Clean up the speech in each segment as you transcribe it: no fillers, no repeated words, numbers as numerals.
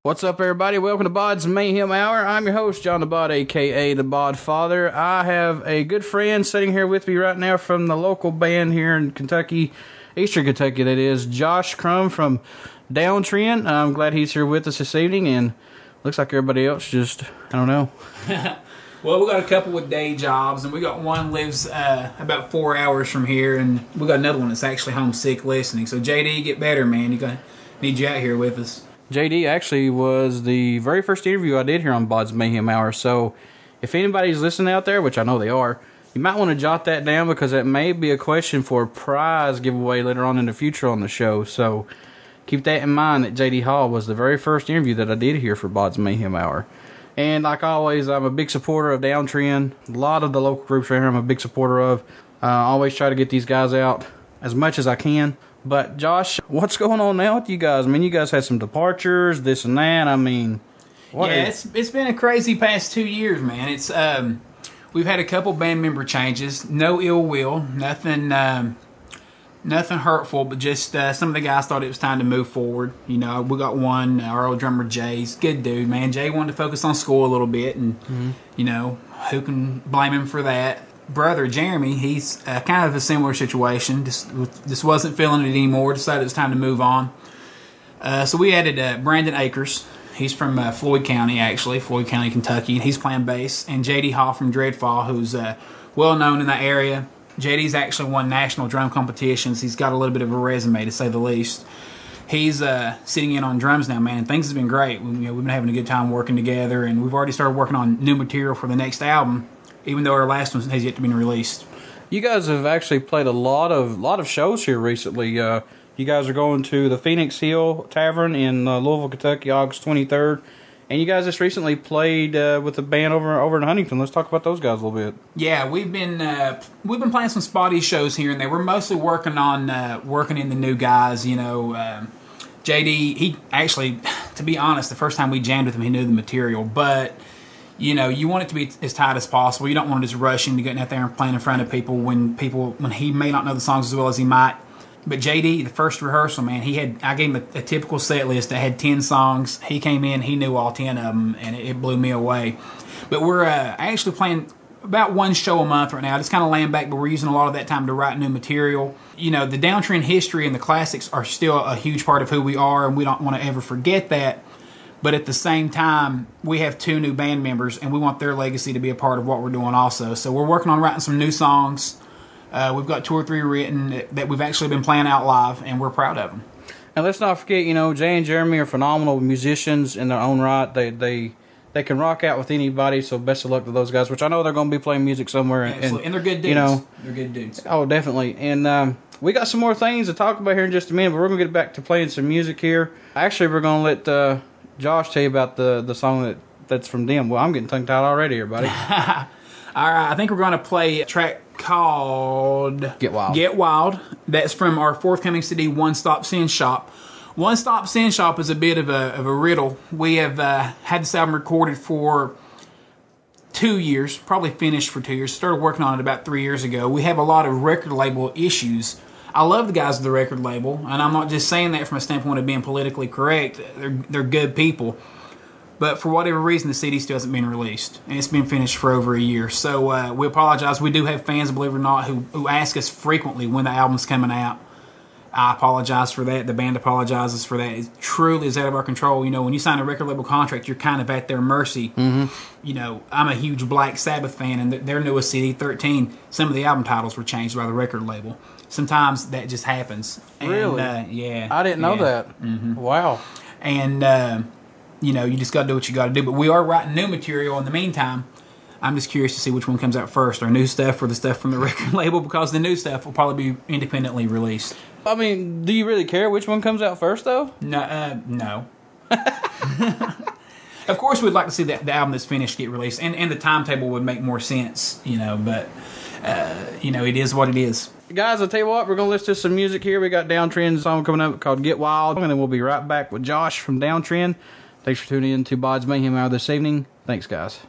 What's up, everybody? Welcome to BODS Mayhem Hour. I'm your host, John the Bod, a.k.a. the Bod Father. I have a good friend sitting here with me right now from the local band here in Kentucky, Eastern Kentucky, that is, Josh Crum from Downtrend. I'm glad he's here with us this evening, and looks like everybody else just, I don't know. Well, we got a couple with day jobs, and we got one lives about 4 hours from here, and we got another one that's actually homesick listening. So, JD, get better, man. Need you out here with us. JD actually was the very first interview I did here on BODS Mayhem Hour, so if anybody's listening out there, which I know they are, you might want to jot that down because that may be a question for a prize giveaway later on in the future on the show. So keep that in mind, that JD Hall was the very first interview that I did here for BODS Mayhem Hour. And like always, I'm a big supporter of Downtrend. A lot of the local groups right here I'm a big supporter of. I always try to get these guys out as much as I can. But Josh, what's going on now with you guys? I mean, you guys had some departures, this and that. I mean, it's been a crazy past 2 years, man. It's we've had a couple band member changes. No ill will, nothing hurtful, but just some of the guys thought it was time to move forward. You know, we got one, our old drummer Jay's good dude, man. Jay wanted to focus on school a little bit, and you know, who can blame him for that? Brother Jeremy, he's kind of a similar situation. Just wasn't feeling it anymore. Decided it was time to move on. So we added Brandon Akers. He's from Floyd County, Kentucky. He's playing bass. And JD Hall from Dreadfall, who's well known in that area. JD's actually won national drum competitions. He's got a little bit of a resume, to say the least. He's sitting in on drums now, man, and things have been great. We've been having a good time working together, and we've already started working on new material for the next album, even though our last one has yet to be released. You guys have actually played a lot of shows here recently. You guys are going to the Phoenix Hill Tavern in Louisville, Kentucky, August 23rd. And you guys just recently played with a band over in Huntington. Let's talk about those guys a little bit. Yeah, we've been playing some spotty shows here and there. We're mostly working in the new guys. You know, JD. He actually, to be honest, the first time we jammed with him, he knew the material. But you know, you want it to be as tight as possible. You don't want to just rush into getting out there and playing in front of people when he may not know the songs as well as he might. But JD, the first rehearsal, man, I gave him a typical set list that had 10 songs. He came in, he knew all 10 of them, and it blew me away. But we're actually playing about one show a month right now. Just kind of laying back, but we're using a lot of that time to write new material. You know, the Downtrend history and the classics are still a huge part of who we are, and we don't want to ever forget that. But at the same time, we have 2 new band members, and we want their legacy to be a part of what we're doing also. So we're working on writing some new songs. We've got 2 or 3 written that we've actually been playing out live, and we're proud of them. And let's not forget, you know, Jay and Jeremy are phenomenal musicians in their own right. They can rock out with anybody, so best of luck to those guys, which I know they're going to be playing music somewhere. And they're good dudes. You know, they're good dudes. Oh, definitely. And we got some more things to talk about here in just a minute, but we're going to get back to playing some music here. Actually, we're going to let Josh tell you about the song that's from them. Well, I'm getting tongue-tied already, everybody. All right, I think we're going to play a track called Get Wild. Get Wild. That's from our forthcoming CD, One Stop Sin Shop. One Stop Sin Shop is a bit of a riddle. We have had this album recorded for 2 years, probably finished for 2 years. Started working on it about 3 years ago. We have a lot of record label issues. I love the guys at the record label, and I'm not just saying that from a standpoint of being politically correct. They're good people. But for whatever reason, the CD still hasn't been released, and it's been finished for over a year. So we apologize. We do have fans, believe it or not, who ask us frequently when the album's coming out. I apologize for that. The band apologizes for that. It truly is out of our control. You know, when you sign a record label contract, you're kind of at their mercy. Mm-hmm. You know, I'm a huge Black Sabbath fan, and their newest CD, 13, some of the album titles were changed by the record label. Sometimes that just happens. Really? Yeah. I didn't know that. Mm-hmm. Wow. And you know, you just got to do what you got to do. But we are writing new material in the meantime. I'm just curious to see which one comes out first, our new stuff or the stuff from the record label, because the new stuff will probably be independently released. I mean, do you really care which one comes out first, though? No. Of course, we'd like to see the album that's finished get released, and the timetable would make more sense, you know, but, you know, it is what it is. Guys, I'll tell you what, we're going to listen to some music here. We got Downtrend's song coming up called Get Wild, and then we'll be right back with Josh from Downtrend. Thanks for tuning in to BODS Mayhem Hour this evening. Thanks, guys.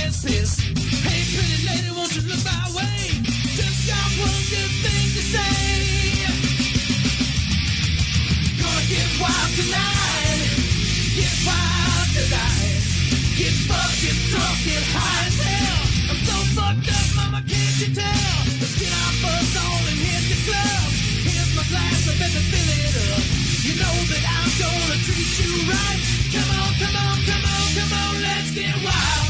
is pissed. Hey, pretty lady, won't you look my way? Just got one good thing to say. Gonna get wild tonight. Get wild tonight. Get fucked, get drunk, get high as hell. I'm so fucked up, mama, can't you tell? Let's get our buzz on and hit the club. Here's my glass, I better fill it up. You know that I'm gonna treat you right. Come on, come on, come on, come on, let's get wild.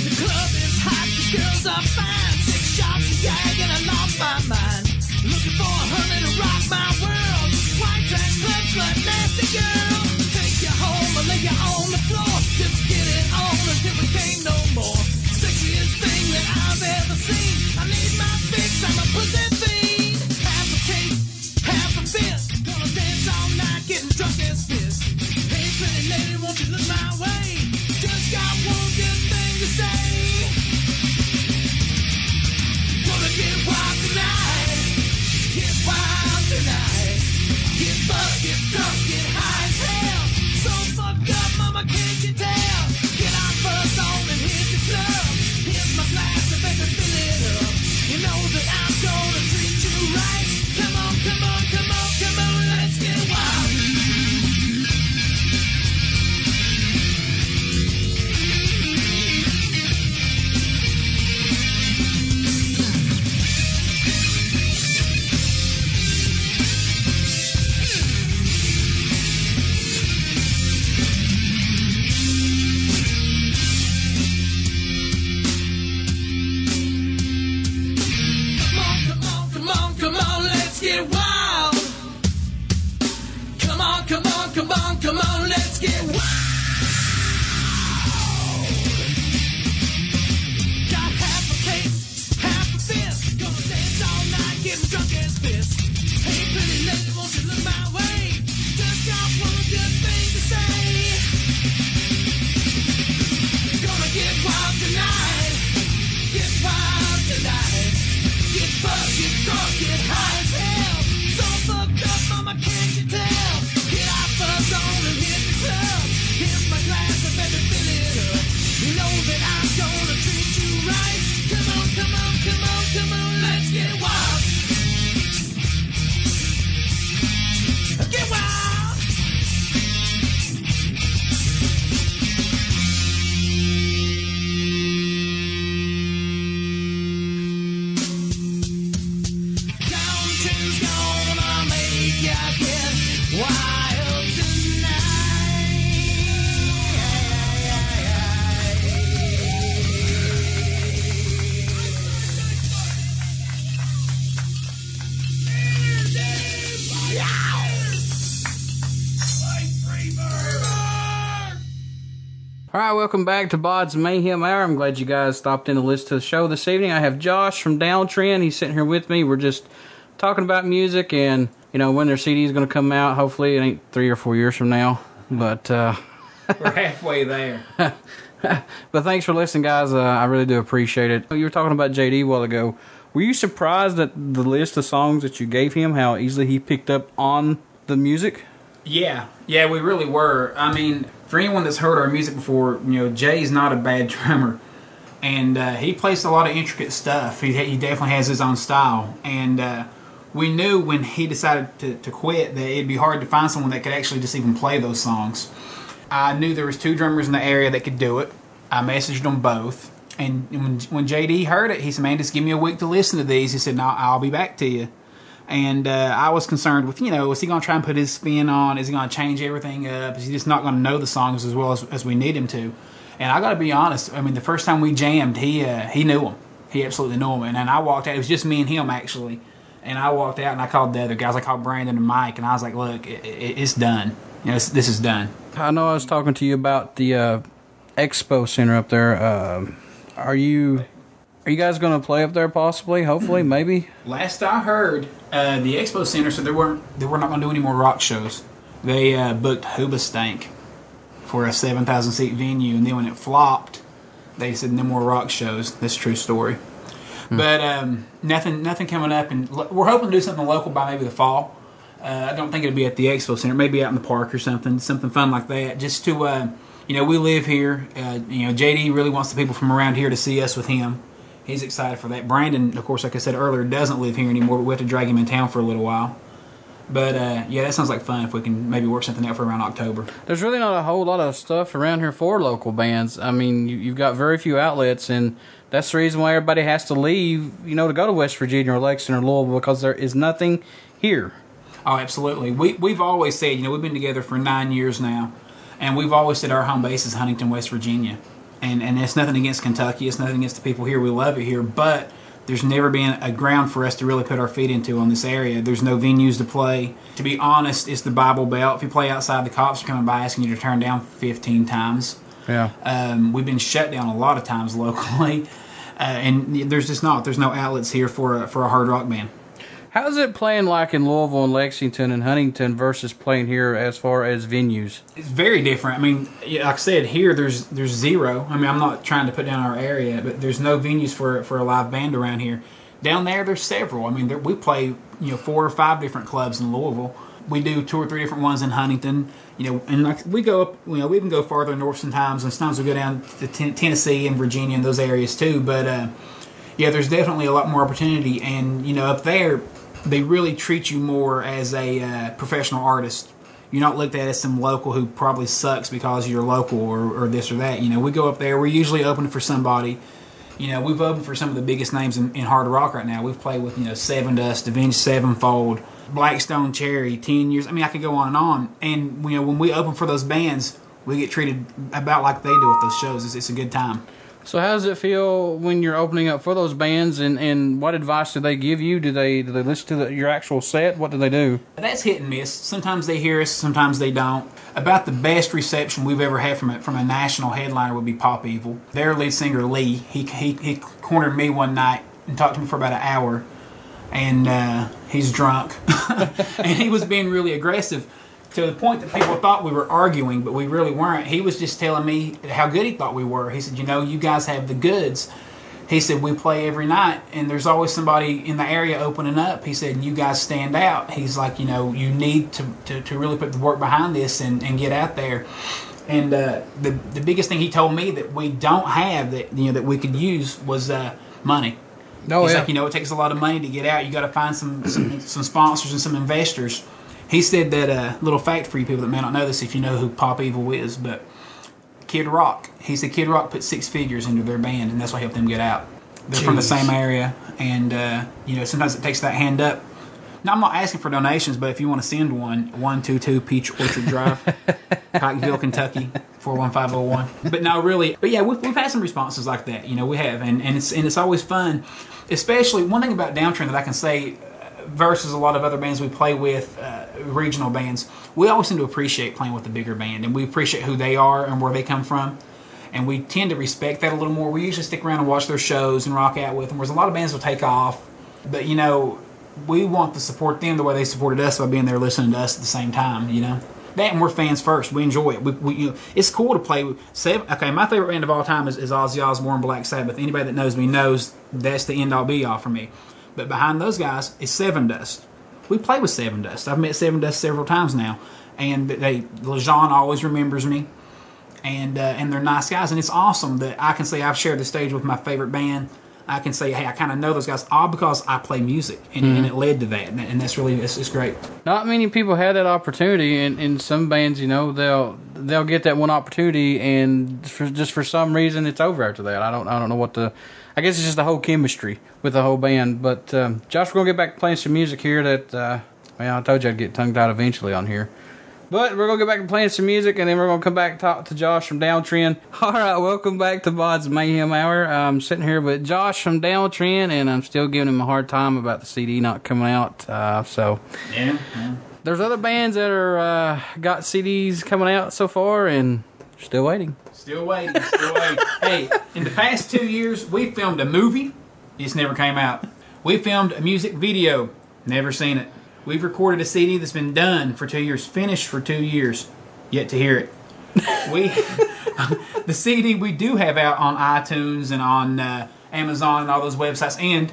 The club is hot, the girls are fine. 6 shots of gag and I lost my mind. Looking for a honey to rock my world. White trash club, slut, nasty girl. Take you home or lay you on the floor. Just get it on until we can't no more. Sexiest thing that I've ever seen. I need my fix, I'm a pussy fiend. Half a cake, half a fist. Gonna dance all night, getting drunk as piss. Hey, pretty lady, won't you look my way? Just got one good thing to say. Gonna get wild tonight. Get wild tonight. Get fucked, get drunk, get high as hell. So fucked up, mama, can't you tell? Get our buzz on and hit the club. Here's my glass, I better fill it up. You know that I'm gonna treat you right. Come on, come on, come on, come on, let's get wild. Come on, let's get wild. Come on, come on, come on, come on, let's get wild. Got half a case, half a fist. Gonna dance all night, getting drunk as piss. Hey, pretty lady, won't you look my way? Just got one good thing to say. Gonna get wild tonight. Get wild tonight. Get fucked, get drunk, get high as hell. So fucked up, mama, can't you tell? Get our fuzz on and hit the club. Here's my glass, I better fill it up. You know that I'm gonna treat you right. Come on, come on, come on, come on, let's get wild. Get wild. Downtrend's gonna make ya get wild All right, welcome back to BODS Mayhem Hour. I'm glad you guys stopped in to listen to the show this evening. I have Josh from Dwntrend. He's sitting here with me. We're just talking about music and, you know, when their CD is going to come out. Hopefully it ain't 3 or 4 years from now. But We're halfway there. but thanks for listening, guys. I really do appreciate it. You were talking about JD a while ago. Were you surprised at the list of songs that you gave him, how easily he picked up on the music? Yeah, we really were. I mean, for anyone that's heard our music before, you know, Jay's not a bad drummer, and he plays a lot of intricate stuff. He definitely has his own style, and we knew when he decided to quit that it'd be hard to find someone that could actually just even play those songs. I knew there was 2 drummers in the area that could do it. I messaged them both, and when JD heard it, he said, "Man, just give me a week to listen to these." He said, "No, I'll be back to you." And I was concerned with, you know, is he going to try and put his spin on? Is he going to change everything up? Is he just not going to know the songs as well as we need him to? And I got to be honest, I mean, the first time we jammed, he knew them. He absolutely knew them. And then I walked out. It was just me and him, actually. And I walked out and I called the other guys. I called Brandon and Mike. And I was like, look, it's done. You know, this is done. I know I was talking to you about the Expo Center up there. Are you guys going to play up there possibly? Hopefully, maybe? Last I heard, the Expo Center said they were not going to do any more rock shows. They booked Hoobastank for a 7,000 seat venue, and then when it flopped, they said no more rock shows. That's a true story. But nothing coming up, and we're hoping to do something local by maybe the fall. I don't think it'll be at the Expo Center. Maybe out in the park or something fun like that. Just to, we live here. JD really wants the people from around here to see us with him. He's excited for that. Brandon, of course, like I said earlier, doesn't live here anymore, but we have to drag him in town for a little while. But, that sounds like fun if we can maybe work something out for around October. There's really not a whole lot of stuff around here for local bands. I mean, you've got very few outlets, and that's the reason why everybody has to leave, to go to West Virginia or Lexington or Louisville, because there is nothing here. Oh, absolutely. We've always said, we've been together for 9 years now, and we've always said our home base is Huntington, West Virginia. And it's nothing against Kentucky. It's nothing against the people here. We love it here. But there's never been a ground for us to really put our feet into on this area. There's no venues to play. To be honest, it's the Bible Belt. If you play outside, the cops are coming by asking you to turn down 15 times. Yeah. We've been shut down a lot of times locally. And there's no outlets here for a hard rock band. How's it playing like in Louisville and Lexington and Huntington versus playing here as far as venues? It's very different. I mean, like I said, here there's zero. I mean, I'm not trying to put down our area, but there's no venues for a live band around here. Down there's several. I mean, we play 4 or 5 different clubs in Louisville. We do 2 or 3 different ones in Huntington. And like we go up. We even go farther north sometimes. And sometimes we go down to Tennessee and Virginia and those areas too. But there's definitely a lot more opportunity. And up there, they really treat you more as a professional artist. You're not looked at as some local who probably sucks because you're local or this or that. We go up there. We're usually opening for somebody. We've opened for some of the biggest names in hard rock right now. We've played with Seven Dust, Avenged Sevenfold, Blackstone Cherry, 10 Years. I mean, I could go on and on. And when we open for those bands, we get treated about like they do at those shows. It's a good time. So how does it feel when you're opening up for those bands, and what advice do they give you? Do they listen to your actual set? What do they do? That's hit and miss. Sometimes they hear us, sometimes they don't. About the best reception we've ever had from a national headliner would be Pop Evil. Their lead singer, Lee, he cornered me one night and talked to me for about an hour, and he's drunk. And he was being really aggressive, to the point that people thought we were arguing, but we really weren't. He was just telling me how good he thought we were. He said, you guys have the goods. He said, we play every night, and there's always somebody in the area opening up. He said, you guys stand out. He's like, you need to really put the work behind this and get out there. And the biggest thing he told me that we don't have that we could use was money. He's like, it takes a lot of money to get out. You got to find some sponsors and some investors. He said that, little fact for you people that may not know this if you know who Pop Evil is, but Kid Rock. He said Kid Rock put 6 figures into their band, and that's what helped them get out. They're from the same area, and, sometimes it takes that hand up. Now, I'm not asking for donations, but if you want to send one, 122 Peach Orchard Drive, Pikeville, Kentucky, 41501. But no, really. But yeah, we've had some responses like that. We have, and it's always fun. Especially, one thing about Dwntrend that I can say, versus a lot of other bands we play with, regional bands, we always seem to appreciate playing with the bigger band, and we appreciate who they are and where they come from, and we tend to respect that a little more. We usually stick around and watch their shows and rock out with them, whereas a lot of bands will take off, but we want to support them the way they supported us by being there listening to us at the same time. That, and we're fans first. We enjoy it. We it's cool to play with okay, my favorite band of all time is Ozzy Osbourne, Black Sabbath. Anybody that knows me knows that's the end all be all for me. But behind those guys is Seven Dust. We play with Seven Dust. I've met Seven Dust several times now, and LeJean always remembers me, and they're nice guys. And it's awesome that I can say I've shared the stage with my favorite band. I can say, hey, I kind of know those guys all because I play music, and it led to that, and that's really it's great. Not many people have that opportunity, and in some bands, they'll get that one opportunity, and for some reason it's over after that. I don't know what the. I guess it's just the whole chemistry with the whole band. But Josh, we're gonna get back to playing some music here. That I told you I'd get tongue tied eventually on here. But we're gonna get back to playing some music, and then we're gonna come back and talk to Josh from Downtrend. All right, welcome back to BODS Mayhem Hour. I'm sitting here with Josh from Dwntrend, and I'm still giving him a hard time about the CD not coming out. Yeah. There's other bands that are got CDs coming out so far, and still waiting. Still waiting. Hey, in the past 2 years, we filmed a movie. It's never came out. We filmed a music video. Never seen it. We've recorded a CD that's been done for 2 years, finished for 2 years, yet to hear it. The CD we do have out on iTunes and on Amazon and all those websites, and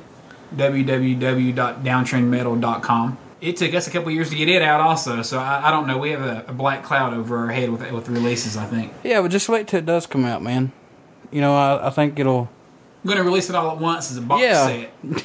www.downtrendmetal.com. It took us a couple years to get it out also, so I don't know. We have a black cloud over our head with the releases, I think. Yeah, but just wait till it does come out, man. You know, I think it'll... I'm going to release it all at once as a box set. You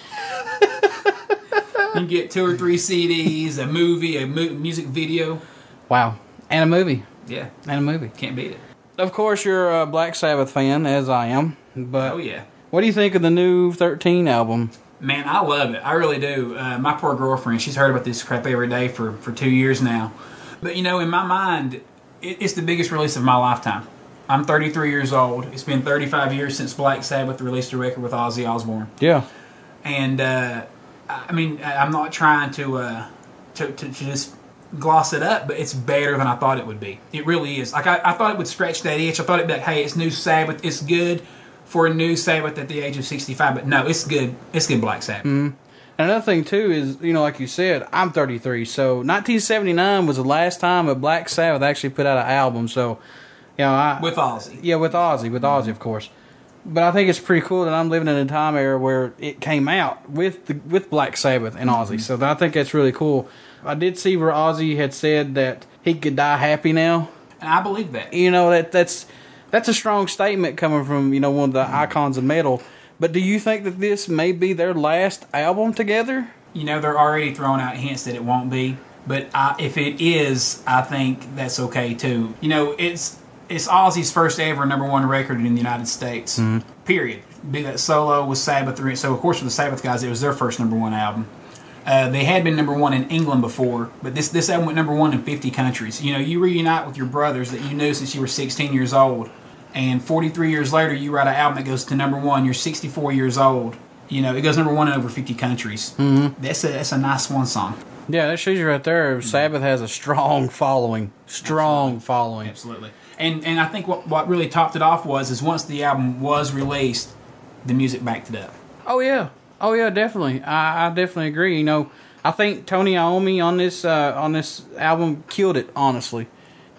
can get 2 or 3 CDs, a movie, a music video. Wow. And a movie. Yeah. And a movie. Can't beat it. Of course, you're a Black Sabbath fan, as I am. But oh, yeah. What do you think of the new 13 album? Man, I love it. I really do. My poor girlfriend, she's heard about this crap every day for 2 years now. But, you know, in my mind, it's the biggest release of my lifetime. I'm 33 years old. It's been 35 years since Black Sabbath released a record with Ozzy Osbourne. Yeah. And, I mean, I'm not trying to just gloss it up, but it's better than I thought it would be. It really is. Like, I thought it would scratch that itch. I thought it'd be like, hey, it's new Sabbath. It's good for a new Sabbath at the age of 65. But no, it's good. It's good Black Sabbath. Mm-hmm. And another thing, too, is, you know, like you said, I'm 33. So 1979 was the last time a Black Sabbath actually put out an album. So... You know, with Ozzy. Yeah, with Ozzy, of course. But I think it's pretty cool that I'm living in a time era where it came out with Black Sabbath and Ozzy. So I think that's really cool. I did see where Ozzy had said that he could die happy now. And I believe that. You know, that's a strong statement coming from, you know, one of the icons of metal. But do you think that this may be their last album together? You know, they're already throwing out hints that it won't be. But if it is, I think that's okay, too. You know, It's Ozzy's first ever #1 record in the United States. Mm-hmm. Period. Be that solo with Sabbath. So, of course, for the Sabbath guys, it was their first #1 album. They had been #1 in England before, but this album went #1 in 50 countries. You know, you reunite with your brothers that you knew since you were 16 years old, and 43 years later, you write an album that goes to #1. You're 64 years old. You know, it goes #1 in over 50 countries. Mm-hmm. That's a nice one song. Yeah, that shows you right there. Mm-hmm. Sabbath has a strong following. Following. Absolutely. And I think what really topped it off was once the album was released, the music backed it up. Oh yeah, definitely. I definitely agree. You know, I think Tony Iommi on this album killed it. Honestly,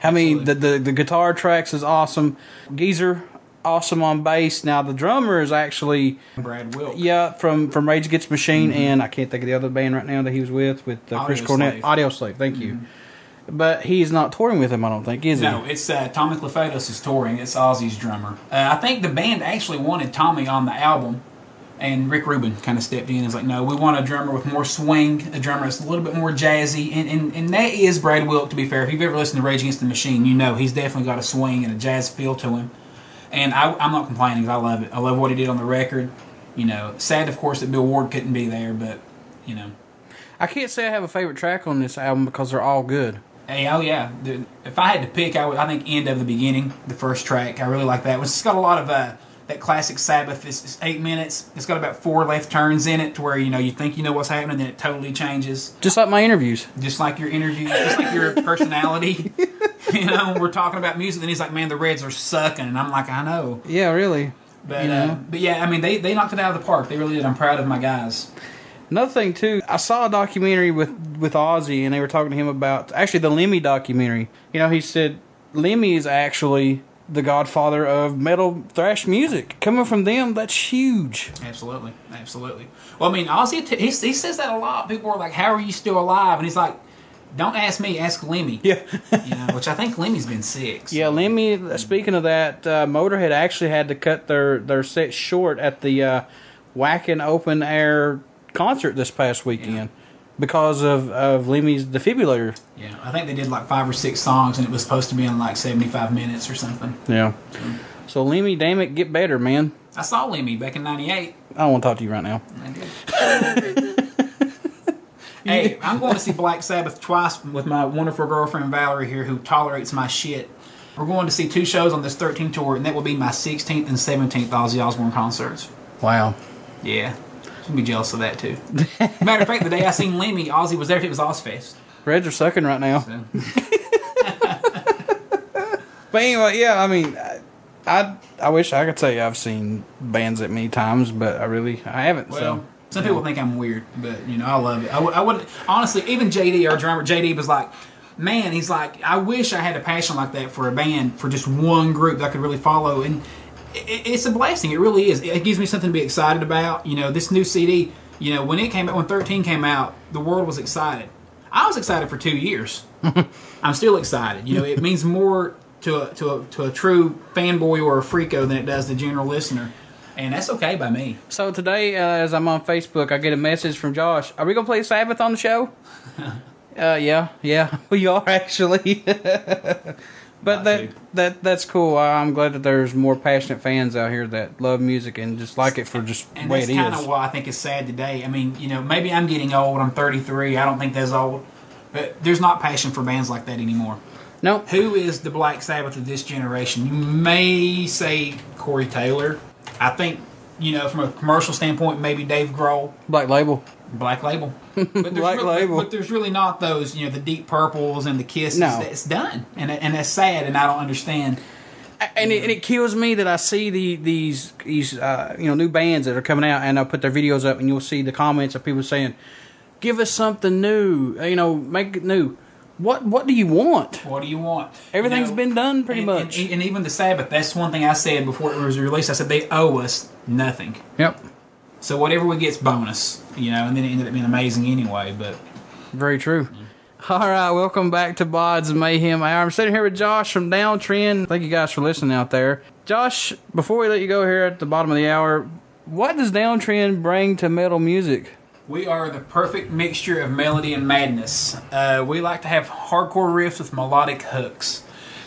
Absolutely. I mean the guitar tracks is awesome. Geezer, awesome on bass. Now the drummer is actually Brad Wilk. Yeah, from Rage Against the Machine, and I can't think of the other band right now that he was with Chris Cornell. Audioslave. Thank you. But he's not touring with him, I don't think, is he? No, it's Tommy Clefados is touring. It's Ozzy's drummer. I think the band actually wanted Tommy on the album, and Rick Rubin kind of stepped in and was like, no, we want a drummer with more swing, a drummer that's a little bit more jazzy, and that is Brad Wilk, to be fair. If you've ever listened to Rage Against the Machine, you know he's definitely got a swing and a jazz feel to him. And I'm not complaining, because I love it. I love what he did on the record. You know, sad, of course, that Bill Ward couldn't be there, but, you know. I can't say I have a favorite track on this album because they're all good. Hey, oh yeah. If I had to pick, I think End of the Beginning, the first track. I really like that. It's got a lot of that classic Sabbath. It's 8 minutes. It's got about 4 left turns in it to where, you know, you think you know what's happening, then it totally changes. Just like my interviews. Just like your interviews. Just like your personality. You know, we're talking about music, and he's like, man, the Reds are sucking. And I'm like, I know. Yeah, really. But, but yeah, I mean, they knocked it out of the park. They really did. I'm proud of my guys. Another thing, too, I saw a documentary with Ozzy, and they were talking to him about, actually, the Lemmy documentary. You know, he said Lemmy is actually the godfather of metal thrash music. Coming from them, that's huge. Absolutely. Absolutely. Well, I mean, Ozzy, he says that a lot. People are like, how are you still alive? And he's like, don't ask me, ask Lemmy. Yeah. You know, which I think Lemmy's been sick. So. Yeah, Lemmy, speaking of that, Motorhead actually had to cut their set short at the Wacken Open Air concert this past weekend because of Lemmy's defibrillator. Yeah, I think they did like 5 or 6 songs, and it was supposed to be in like 75 minutes or something. Yeah. So Lemmy, damn it, get better, man. I saw Lemmy back in '98. I don't want to talk to you right now. I did. Hey, I'm going to see Black Sabbath twice with my wonderful girlfriend Valerie here, who tolerates my shit. We're going to see 2 shows on this 13 tour, and that will be my 16th and 17th Ozzy Osbourne concerts. Wow. Yeah. I'll be jealous of that, too. Matter of fact, the day I seen Lemmy, Ozzy was there. It was Ozfest. Reds are sucking right now. So. But anyway, yeah, I mean, I wish I could say I've seen bands that many times, but I haven't. Well, some people think I'm weird, but, you know, I love it. I would honestly, even JD, our drummer, JD was like, man, he's like, I wish I had a passion like that for a band, for just one group that I could really follow. And it's a blessing. It really is. It gives me something to be excited about. You know, this new CD. You know, when it came out, when 13 came out, the world was excited. I was excited for 2 years. I'm still excited. You know, it means more to a true fanboy or a freako than it does the general listener. And that's okay by me. So today, as I'm on Facebook, I get a message from Josh. Are we going to play Sabbath on the show? Yeah, we are actually. But that's cool. I'm glad that there's more passionate fans out here that love music and just like it for just the way it is. And that's kind of what I think is sad today. I mean, you know, maybe I'm getting old. I'm 33. I don't think that's old. But there's not passion for bands like that anymore. No. Who is the Black Sabbath of this generation? You may say Corey Taylor. I think, you know, from a commercial standpoint, maybe Dave Grohl. Black Label. Black Label. But but there's really not those, you know, the Deep Purples and the Kisses. No. It's done. And that's sad, and I don't understand. And it kills me that I see these you know, new bands that are coming out, and I'll put their videos up, and you'll see the comments of people saying, give us something new, you know, make it new. What do you want? What do you want? Everything's been done pretty much. And even the Sabbath, that's one thing I said before it was released. I said they owe us nothing. Yep. So whatever we get's bonus, you know, and then it ended up being amazing anyway. But very true. All right, welcome back to BODS Mayhem Hour. I'm sitting here with Josh from Downtrend. Thank you guys for listening out there. Josh, before we let you go here at the bottom of the hour, what does Downtrend bring to metal music? We are the perfect mixture of melody and madness. We like to have hardcore riffs with melodic hooks.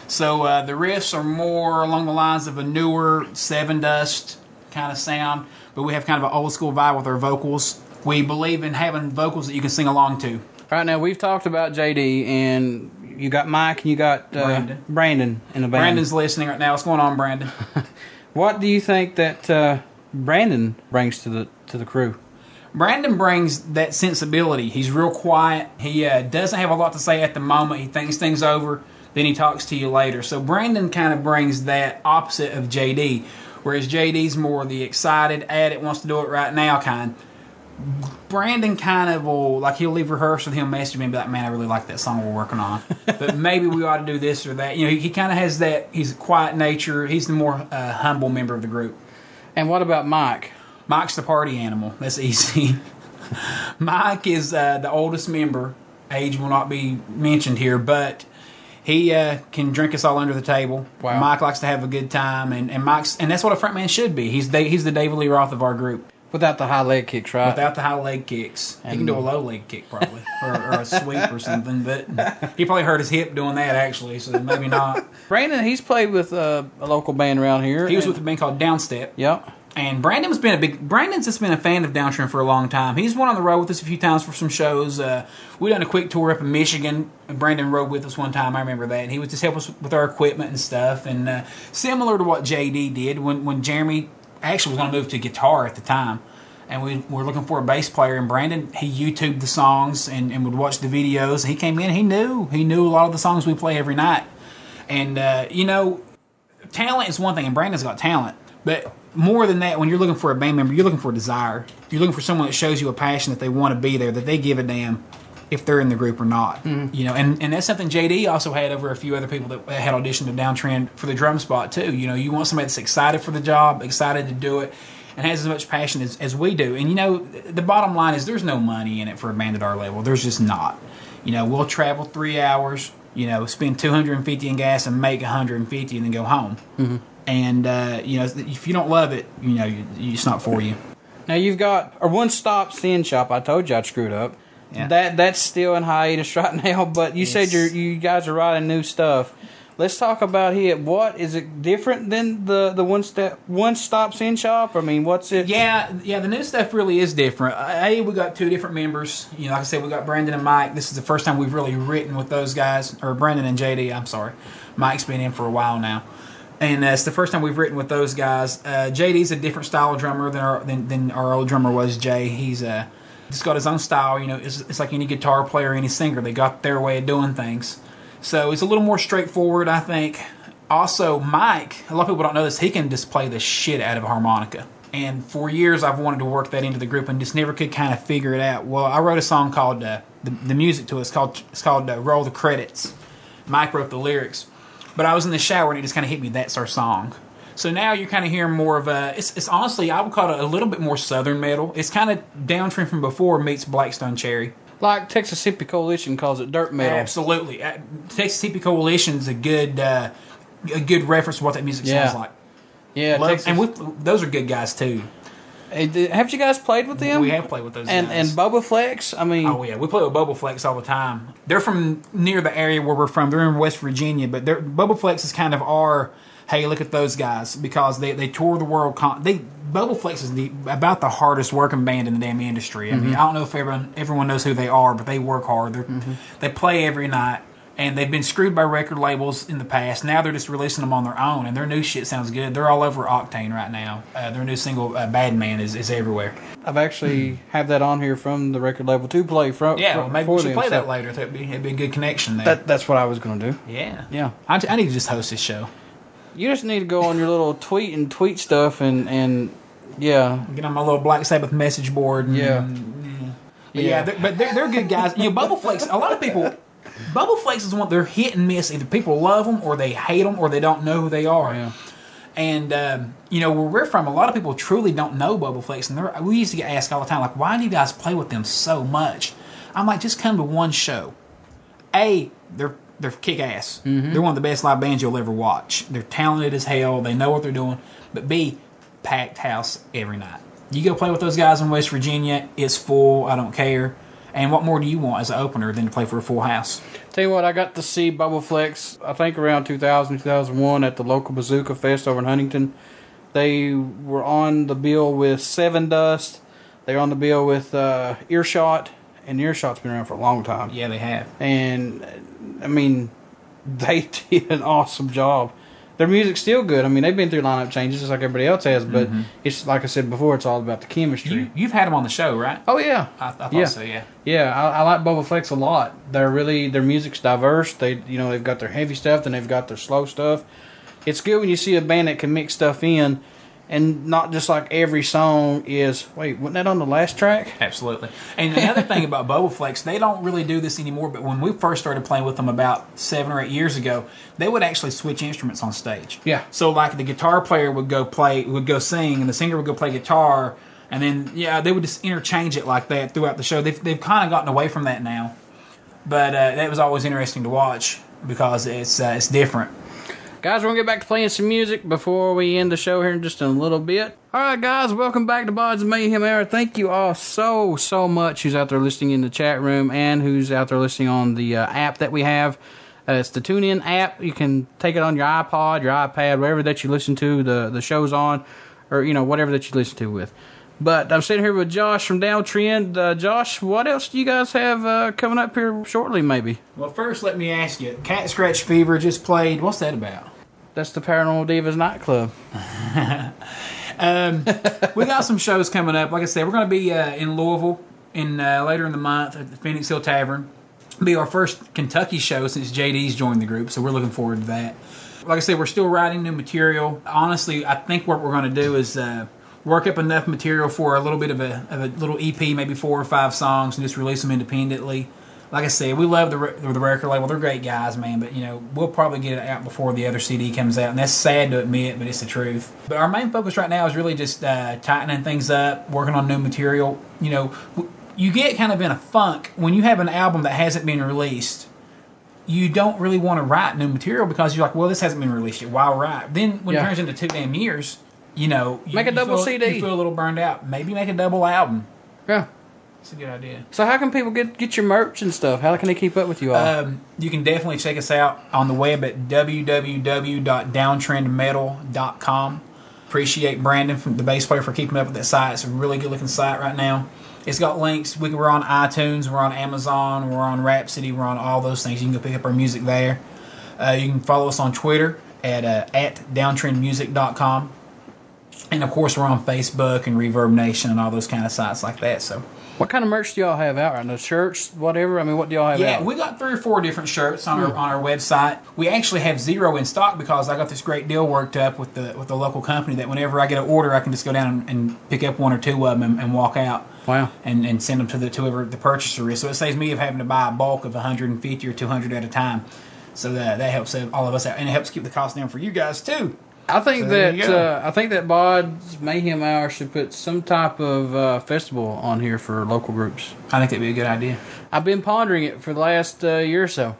So the riffs are more along the lines of a newer Seven Dust kind of sound, but we have kind of an old school vibe with our vocals. We believe in having vocals that you can sing along to. All right, now we've talked about JD, and you got Mike, and you got Brandon in the band. Brandon's listening right now. What's going on, Brandon? What do you think that Brandon brings to the crew? Brandon brings that sensibility. He's real quiet. He doesn't have a lot to say at the moment. He thinks things over, then he talks to you later. So Brandon kind of brings that opposite of JD, whereas JD's more the excited, wants to do it right now kind. Brandon kind of will, like, he'll leave rehearsal and he'll message me and be like, man, I really like that song we're working on. But maybe we ought to do this or that. You know, he kind of has that, he's a quiet nature. He's the more humble member of the group. And what about Mike? Mike's the party animal. That's easy. Mike is the oldest member. Age will not be mentioned here, but he can drink us all under the table. Wow. Mike likes to have a good time, and that's what a frontman should be. He's the David Lee Roth of our group. Without the high leg kicks, right? Without the high leg kicks. He can do a low leg kick probably, or a sweep or something, but he probably hurt his hip doing that actually, so maybe not. Brandon, he's played with a local band around here. He was with a band called Downstep. Yep. And Brandon's just been a fan of Dwntrend for a long time. He's went on the road with us a few times for some shows. We done a quick tour up in Michigan. Brandon rode with us one time. I remember that. And he would just help us with our equipment and stuff. And similar to what JD did when Jeremy actually was going to move to guitar at the time. And we were looking for a bass player. And Brandon, he YouTubed the songs and would watch the videos. And he came in. He knew a lot of the songs we play every night. And, you know, talent is one thing. And Brandon's got talent. But more than that, when you're looking for a band member, you're looking for a desire. You're looking for someone that shows you a passion that they want to be there, that they give a damn if they're in the group or not. Mm-hmm. You know, and that's something JD also had over a few other people that had auditioned to Downtrend for the drum spot too. You know, you want somebody that's excited for the job, excited to do it, and has as much passion as we do. And you know, the bottom line is there's no money in it for a band at our level. There's just not. You know, we'll travel 3 hours, you know, spend $250 in gas and make $150 and then go home. Mm-hmm. And, you know, if you don't love it, you know, it's not for you. Now, you've got a one-stop sin shop. I told you I'd screwed up. Yeah. That's still in hiatus right now, but you said you guys are writing new stuff. Let's talk about it. What is it different than the one-stop sin shop? I mean, what's it? Yeah, the new stuff really is different. We got two different members. You know, like I said, we got Brandon and Mike. This is the first time we've really written with those guys, or Brandon and JD. I'm sorry, Mike's been in for a while now. And it's the first time we've written with those guys. JD's a different style drummer than our old drummer was, Jay. He's just got his own style. You know, it's like any guitar player, any singer. They got their way of doing things. So he's a little more straightforward, I think. Also, Mike, a lot of people don't know this, he can just play the shit out of a harmonica. And for years, I've wanted to work that into the group and just never could kind of figure it out. Well, I wrote a song called, the music to it, it's called Roll the Credits. Mike wrote the lyrics. But I was in the shower and it just kind of hit me, that's our song. So now you're kind of hearing more of a. It's honestly, I would call it a little bit more southern metal. It's kind of Downtrend from before meets Blackstone Cherry. Like Texas Hippie Coalition calls it dirt metal. Absolutely, Texas Hippie Coalition's a good reference to what that music sounds like. Yeah, Texas. And those are good guys too. Hey, have you guys played with them? We have played with those guys. And Boba Flex, I mean... Oh, yeah. We play with Boba Flex all the time. They're from near the area where we're from. They're in West Virginia, but Boba Flex is kind of our, hey, look at those guys, because they tour the world. Boba Flex is about the hardest working band in the damn industry. I mean, I don't know if everyone knows who they are, but they work hard. They play every night. And they've been screwed by record labels in the past. Now they're just releasing them on their own, and their new shit sounds good. They're all over Octane right now. Their new single, Bad Man, is everywhere. I've actually have that on here from the record label to play from. Yeah, well, maybe we should play that later. It'd be a good connection there. That's what I was going to do. Yeah. I need to just host this show. You just need to go on your little tweet stuff and yeah. Get on my little Black Sabbath message board. And, but they're good guys. You know, Bubble Flakes, a lot of people... Bubble Flakes is one, they're hit and miss. Either people love them or they hate them or they don't know who they are. Yeah. And, you know, where we're from, a lot of people truly don't know Bubble Flakes. And we used to get asked all the time, like, why do you guys play with them so much? I'm like, just come to one show. A, they're kick-ass. They're one of the best live bands you'll ever watch. They're talented as hell. They know what they're doing. But B, packed house every night. You go play with those guys in West Virginia, it's full. I don't care. And what more do you want as an opener than to play for a full house? Tell you what, I got to see Bubble Flex, I think around 2000, 2001 at the local Bazooka Fest over in Huntington. They were on the bill with Seven Dust. They were on the bill with Earshot, and Earshot's been around for a long time. Yeah, they have. And, I mean, they did an awesome job. Their music's still good. I mean, they've been through lineup changes just like everybody else has, but it's like I said before, it's all about the chemistry. You've had them on the show, right? Oh, yeah. I thought so, yeah. Yeah, I like Bubba Flex a lot. Their music's diverse. They've got their heavy stuff, then they've got their slow stuff. It's good when you see a band that can mix stuff in, and not just like every song is, wait, wasn't that on the last track? Absolutely. And another thing about Bubba Flex, they don't really do this anymore, but when we first started playing with them about 7 or 8 years ago, they would actually switch instruments on stage. Yeah. So like the guitar player would go sing, and the singer would go play guitar, and then, they would just interchange it like that throughout the show. They've kind of gotten away from that now. But that was always interesting to watch because it's different. Guys, we're going to get back to playing some music before we end the show here in just a little bit. All right, guys, welcome back to BODS Mayhem Hour. Thank you all so much who's out there listening in the chat room and who's out there listening on the app that we have. It's the TuneIn app. You can take it on your iPod, your iPad, wherever that you listen to the shows on, or, whatever that you listen to with. But I'm sitting here with Josh from Downtrend. Josh, what else do you guys have coming up here shortly, maybe? Well, first, let me ask you. Cat Scratch Fever just played. What's that about? That's the Paranormal Divas nightclub. We got some shows coming up. Like I said, we're going to be in Louisville later in the month at the Phoenix Hill Tavern. It'll be our first Kentucky show since JD's joined the group, so we're looking forward to that. Like I said, we're still writing new material. Honestly, I think what we're going to do is work up enough material for a little bit of a little EP, maybe 4 or 5 songs, and just release them independently. Like I said, we love the record label. They're great guys, man. But, we'll probably get it out before the other CD comes out. And that's sad to admit, but it's the truth. But our main focus right now is really just tightening things up, working on new material. You get kind of in a funk when you have an album that hasn't been released. You don't really want to write new material because you're like, well, this hasn't been released yet. Why write? Then when it turns into 2 damn years, make a double CD. You feel a little burned out. Maybe make a double album. Yeah. It's a good idea. So how can people get your merch and stuff? How can they keep up with you all? You can definitely check us out on the web at www.downtrendmetal.com. Appreciate Brandon, the bass player, for keeping up with that site. It's a really good-looking site right now. It's got links. We're on iTunes. We're on Amazon. We're on Rhapsody. We're on all those things. You can go pick up our music there. You can follow us on Twitter at downtrendmusic.com. And, of course, we're on Facebook and Reverb Nation and all those kind of sites like that. So, what kind of merch do y'all have out right now? Shirts, whatever? I mean, what do y'all have out? Yeah, we got 3 or 4 different shirts on our website. We actually have 0 in stock because I got this great deal worked up with the local company that whenever I get an order, I can just go down and pick up 1 or 2 of them and walk out. Wow. And send them to whoever the purchaser is. So it saves me of having to buy a bulk of 150 or 200 at a time. So that helps all of us out. And it helps keep the cost down for you guys, too. I think So there you go. I think that BODS Mayhem Hour should put some type of festival on here for local groups. I think that'd be a good idea. I've been pondering it for the last year or so.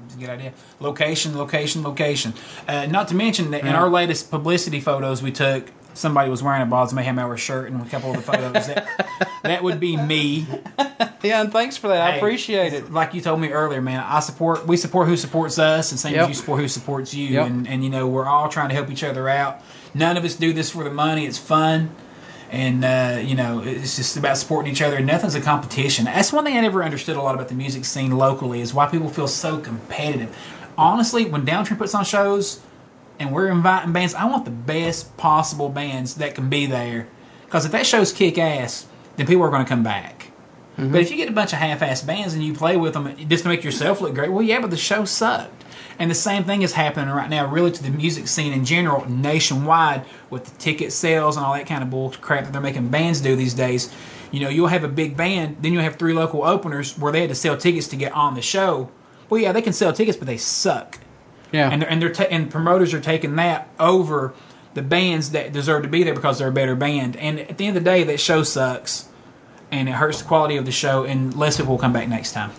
It's a good idea. Location. Not to mention that in our latest publicity photos we took, somebody was wearing a BODS Mayhem Hour shirt in a couple of the photos. That would be me. Yeah, and thanks for that. I Hey, appreciate it. Like you told me earlier, man, we support who supports us, and same as you support who supports you. Yep. And you know, we're all trying to help each other out. None of us do this for the money. It's fun. And, you know, it's just about supporting each other. Nothing's a competition. That's one thing I never understood a lot about the music scene locally is why people feel so competitive. Honestly, when Downtrend puts on shows and we're inviting bands, I want the best possible bands that can be there. Because if that show's kick ass, then people are going to come back. Mm-hmm. But if you get a bunch of half-ass bands and you play with them just to make yourself look great, well, yeah, but the show sucked. And the same thing is happening right now, really, to the music scene in general, nationwide, with the ticket sales and all that kind of bull crap that they're making bands do these days. You know, you'll have a big band, then you'll have 3 local openers where they had to sell tickets to get on the show. Well, yeah, they can sell tickets, but they suck. Yeah. And promoters are taking that over the bands that deserve to be there because they're a better band. And at the end of the day, that show sucks, and it hurts the quality of the show, and less people will come back next time.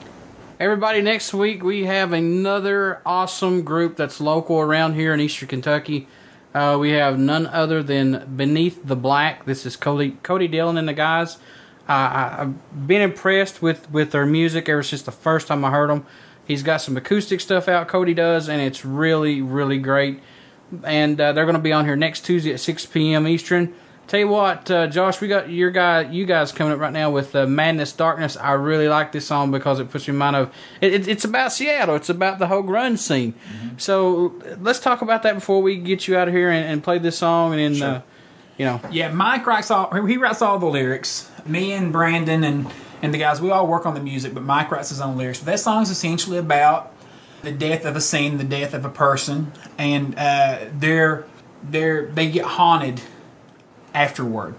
Everybody, next week we have another awesome group that's local around here in Eastern Kentucky. We have none other than Beneath the Black. This is Cody Dillon and the guys. I've been impressed with their music ever since the first time I heard them. He's got some acoustic stuff out, Cody does, and it's really, really great. And they're going to be on here next Tuesday at 6 p.m. Eastern. Tell you what, Josh, we got you guys coming up right now with Madness Darkness. I really like this song because it puts me in mind of it's about Seattle. It's about the whole grunge scene. Mm-hmm. So let's talk about that before we get you out of here and play this song. And then, sure. You know, yeah, Mike writes all the lyrics. Me and Brandon and the guys, we all work on the music, but Mike writes his own lyrics. But that song is essentially about the death of a scene, the death of a person, and they get haunted afterward.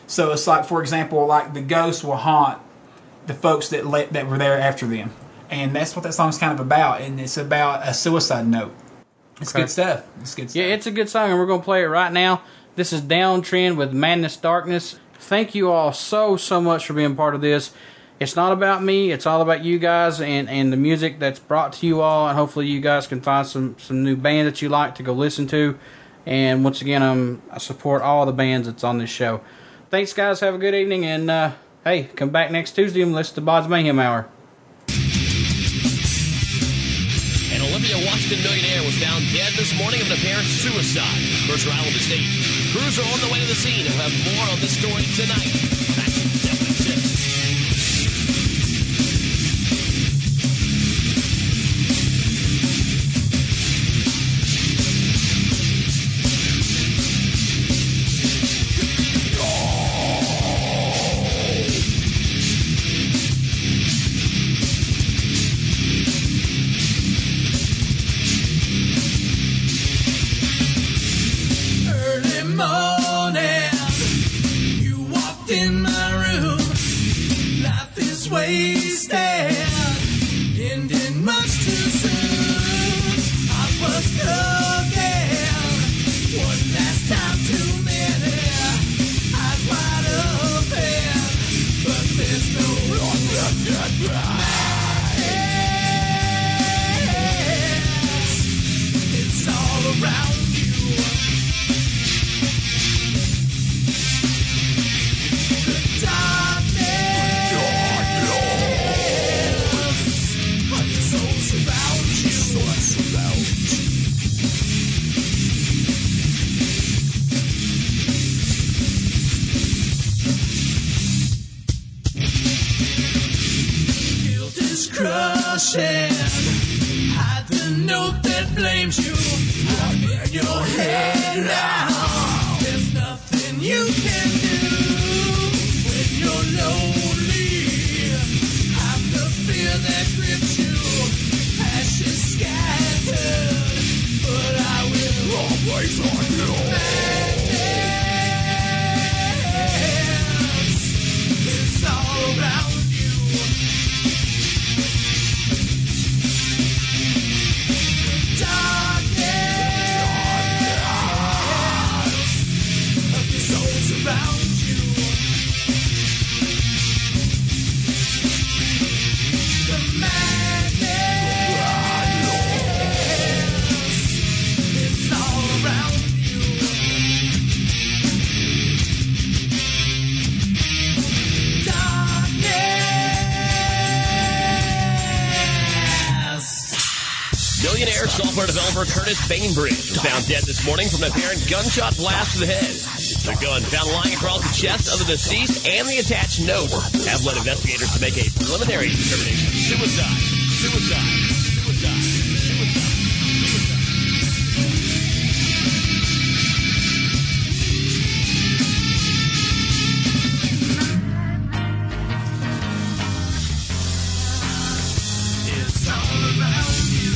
So it's like, for example, like the ghosts will haunt the folks that were there after them, and that's what that song's kind of about. And it's about a suicide note. It's good stuff. Yeah, it's a good song, and we're gonna play it right now. This is Downtrend with Madness Darkness. Thank you all so much for being part of this. It's not about me. It's all about you guys and the music that's brought to you all, and hopefully you guys can find some new band that you like to go listen to. And once again, I support all the bands that's on this show. Thanks, guys. Have a good evening. And, hey, come back next Tuesday and listen to BODS Mayhem Hour. An Olympia, Washington millionaire was found dead this morning of an apparent suicide. Mercer Island Estate. Crews are on the way to the scene. We'll have more on this story tonight. Back to 76. Wasted, ending much too soon. I was looking one last time, too many eyes wide open, but there's no longer it's all around you. The darkness. Crushing, hide the note that blames you. I'm in your head now. There's nothing you can do when you're lonely. I'm the fear that grips you. Ashes scattered, but I will always on you. Madness, it's all around. Darkness. Millionaire software developer Curtis Bainbridge was found dead this morning from an apparent gunshot blast to the head. The gun found lying across the chest of the deceased and the attached note have led investigators to make a preliminary determination. Suicide. It's all around you.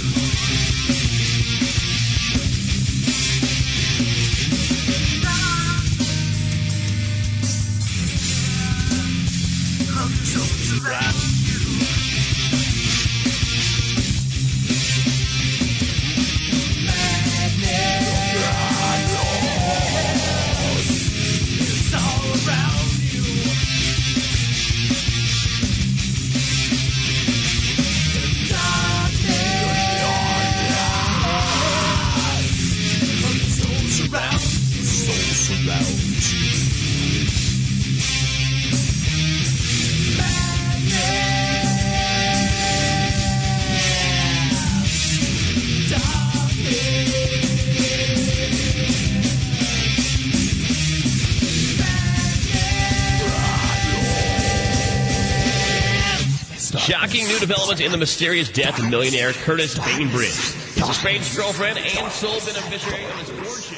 Controls around you. It's all around you. Shocking new development in the mysterious death of millionaire Curtis Bainbridge. His estranged girlfriend and sole beneficiary of his fortune.